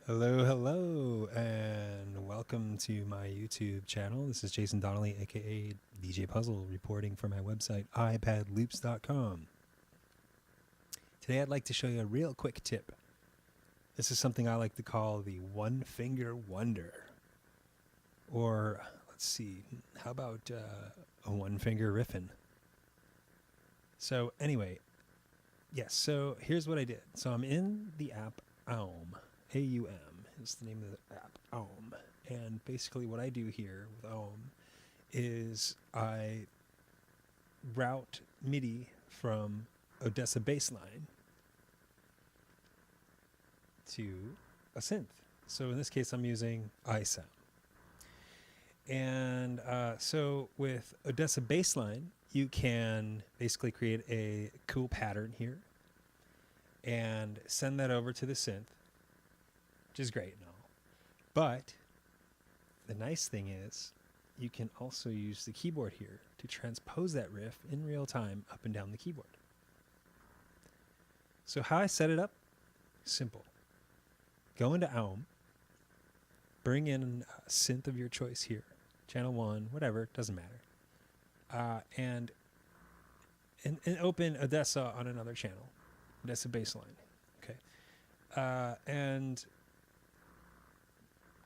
Hello, and welcome to my YouTube channel. This is Jason Donnelly, aka DJ Puzzle, reporting for my website, iPadLoops.com. Today I'd like to show you a real quick tip. This is something I like to call the one finger wonder. Or, let's see, how about a one finger riffin'? So anyway, yes, so here's what I did. So I'm in the app Aum. AUM is the name of the app, Aum. And basically what I do here with Aum is I route MIDI from Odessa Bassline to a synth. So in this case, I'm using iSound. And so with Odessa Bassline, you can basically create a cool pattern here and send that over to the synth, which is great and all. But the nice thing is you can also use the keyboard here to transpose that riff in real time up and down the keyboard. So how I set it up? Simple. Go into Aum, bring in a synth of your choice here, channel 1, whatever, doesn't matter. And open Odessa on another channel, Odessa Bassline. Okay. And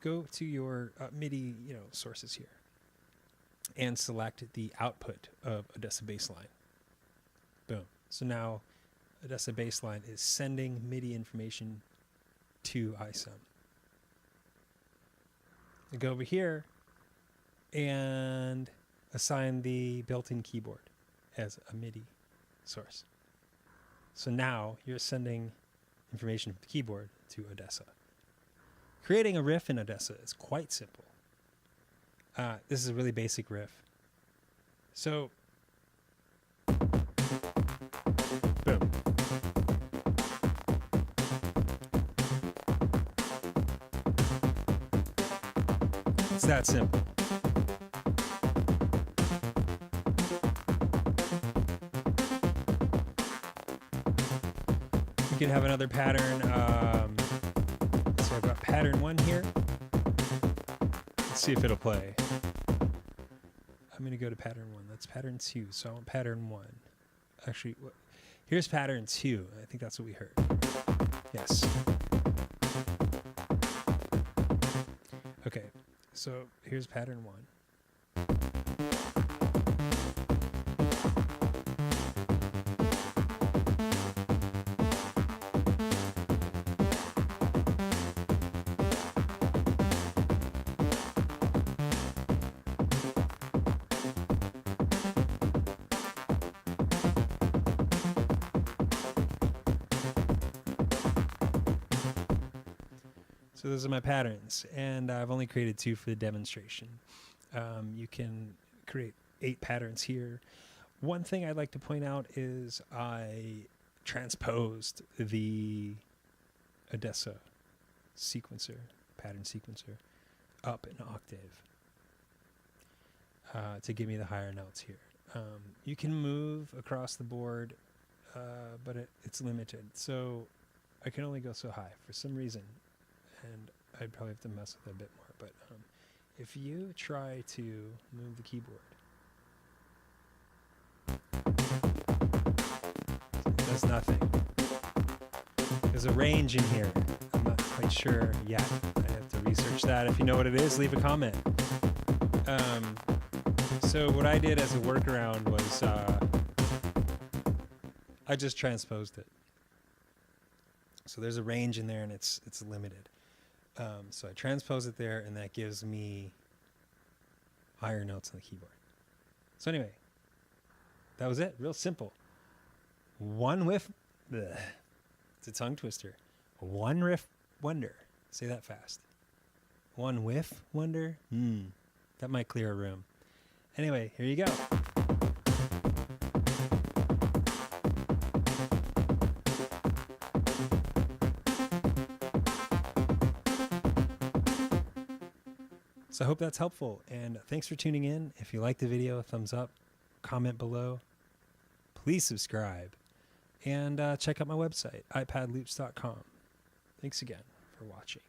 go to your MIDI sources here and select the output of Odessa Bassline. Boom. So now Odessa Bassline is sending MIDI information to iSound. You go over here and assign the built-in keyboard as a MIDI source. So now you're sending information from the keyboard to Odessa. Creating a riff in Odessa is quite simple. This is a really basic riff. So, boom. It's that simple. You can have another pattern. So I've got pattern 1 here. Let's see if it'll play. I'm going to go to pattern 1. That's pattern 2. So I want pattern 1. Actually, here's pattern 2. I think that's what we heard. Yes. Okay. So here's pattern 1. So those are my patterns, and I've only created 2 for the demonstration. You can create 8 patterns here. One thing I'd like to point out is I transposed the Odessa sequencer, pattern sequencer, up an octave to give me the higher notes here. You can move across the board, but it's limited. So I can only go so high for some reason. And I'd probably have to mess with it a bit more. But if you try to move the keyboard, it does nothing. There's a range in here. I'm not quite sure yet. I have to research that. If you know what it is, leave a comment. So what I did as a workaround was I just transposed it. So there's a range in there, and it's limited. So I transpose it there, and that gives me higher notes on the keyboard. So anyway, that was it. Real simple. One whiff. Bleh. It's a tongue twister. One riff wonder. Say that fast. One whiff wonder? That might clear a room. Anyway, here you go. So I hope that's helpful, and thanks for tuning in. If you liked the video, thumbs up, comment below, please subscribe, and check out my website, iPadLoops.com. Thanks again for watching.